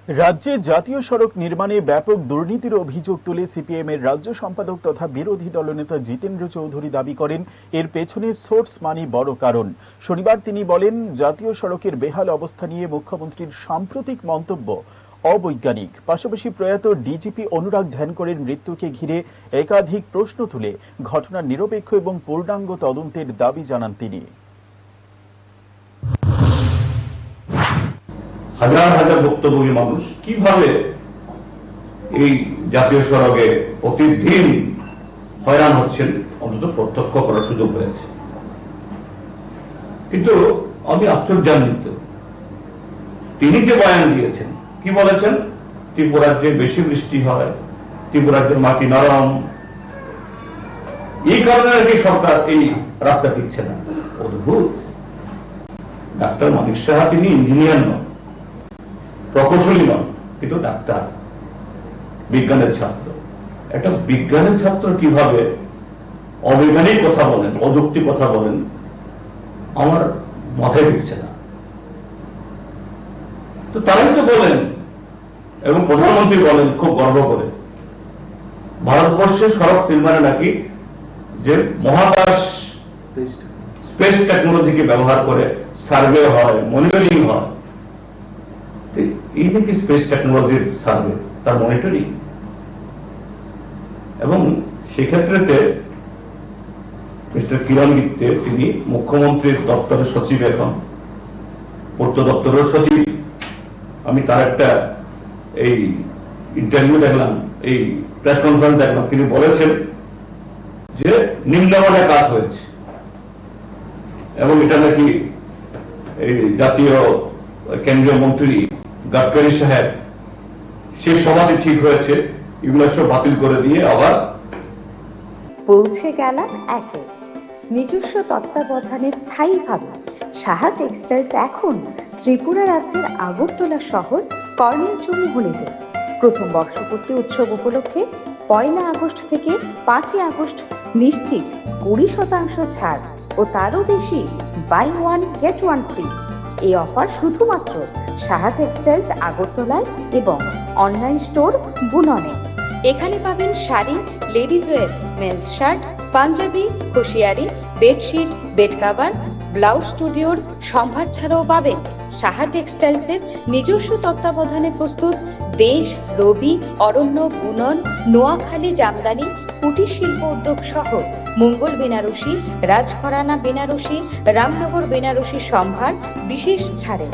রাজ্যে জাতীয় সড়ক নির্মাণে ব্যাপক দুর্নীতির অভিযোগ তুলে সিপিএম এর রাজ্য সম্পাদক তথা বিরোধী দলনেতা জিতেন্দ্র চৌধুরী দাবি করেন এর পেছনে সোর্স মানি বড় কারণ। শনিবার তিনি বলেন, জাতীয় সড়কের বেহাল অবস্থা নিয়ে মুখ্যমন্ত্রীর সাম্প্রতিক মন্তব্য অবৈজ্ঞানিক। পাশাপাশি প্রয়াত ডিজিপি অনুরাগ ধ্যানকরের মৃত্যুকে ঘিরে একাধিক প্রশ্ন তুলে ঘটনার নিরপেক্ষ এবং পূর্ণাঙ্গ তদন্তের দাবি জানান তিনি। হাজার হাজার ভুক্তভোগী মানুষ কিভাবে এই জাতীয় সড়কে প্রতিদিন হয়রান হচ্ছেন অন্তত প্রত্যক্ষ করার সুযোগ হয়েছে। কিন্তু আমি আশ্চর্যান্বিত, তিনি যে বয়ান দিয়েছেন, কি বলেছেন, ত্রিপুরার যে বেশি বৃষ্টি হয়, ত্রিপুরার যে মাটি নরম, এই কারণে নাকি সরকার এই রাস্তা দিচ্ছে না। অদ্ভুত। ডাক্তার মানিক সাহা তিনি ইঞ্জিনিয়ার নন, প্রকৌশলী নন, কিন্তু ডাক্তার, বিজ্ঞানের ছাত্র। একটা বিজ্ঞানের ছাত্র কিভাবে অবৈজ্ঞানিক কথা বলেন, অযৌক্তিক কথা বলেন, আমার মাথায় ঢুকছে না। তো তারাই তো বলেন, এবং প্রধানমন্ত্রী বলেন খুব গর্ব করে, ভারতবর্ষের সড়ক নির্মাণে নাকি যে মহাকাশ স্পেস টেকনোলজিকে ব্যবহার করে সার্ভে হয়, মনিটরিং হয়, এই নাকি স্পেস টেকনোলজির সার্ভে, তার মনিটরিং। এবং সেক্ষেত্রেতে মিস্টার কিরণ গিত্তে, তিনি মুখ্যমন্ত্রীর দপ্তরের সচিব, এখন পূর্ত দপ্তরের সচিব। আমি তার একটা এই ইন্টারভিউ দেখলাম, এই প্রেস কনফারেন্স দেখলাম, তিনি বলেছেন যে নিম্নমানের কাজ হয়েছে এবং এটা নাকি এই জাতীয় কেন্দ্রীয় মন্ত্রী গাডকারি সাহেব সেই সমাধি ঠিক হয়েছে, এগুলো সব বাতিল করে দিয়ে আবার পৌঁছে গেলাম একে নিজস্ব তত্ত্বাবধানে স্থায়ীভাবে সাহা টেক্সটাইলস এখন ত্রিপুরা রাজ্যের আগরতলা শহর কর্নেল চৌমুহনীতে। প্রথম বর্ষপূর্তি উৎসব উপলক্ষে 1 আগস্ট থেকে 5 আগস্ট নিশ্চিত 20% ছাড় ও তারও বেশি বাই 1 গেট 1 ফ্রি। এই অফার শুধুমাত্র সাহা টেক্সটাইলস আগরতলায় এবং অনলাইন স্টোর বুননে। এখানে পাবেন sari, ladies wear, men's shirt, Punjabi, খুশিয়ারি, বেডশিট, বেড কাভার, ব্লাউজ স্টুডিওর সম্ভার ছাড়াও পাবেন সাহা টেক্সটাইলসের নিজস্ব তত্ত্বাবধানে প্রস্তুত দেশ, রবি, অরণ্য, বুনন, নোয়াখালী জামদানি, কুটির শিল্প উদ্যোগ সহ মঙ্গল বেনারসি, রাজঘরানা বেনারসি, রামনগর বেনারসি সম্ভার বিশেষ ছাড়ে।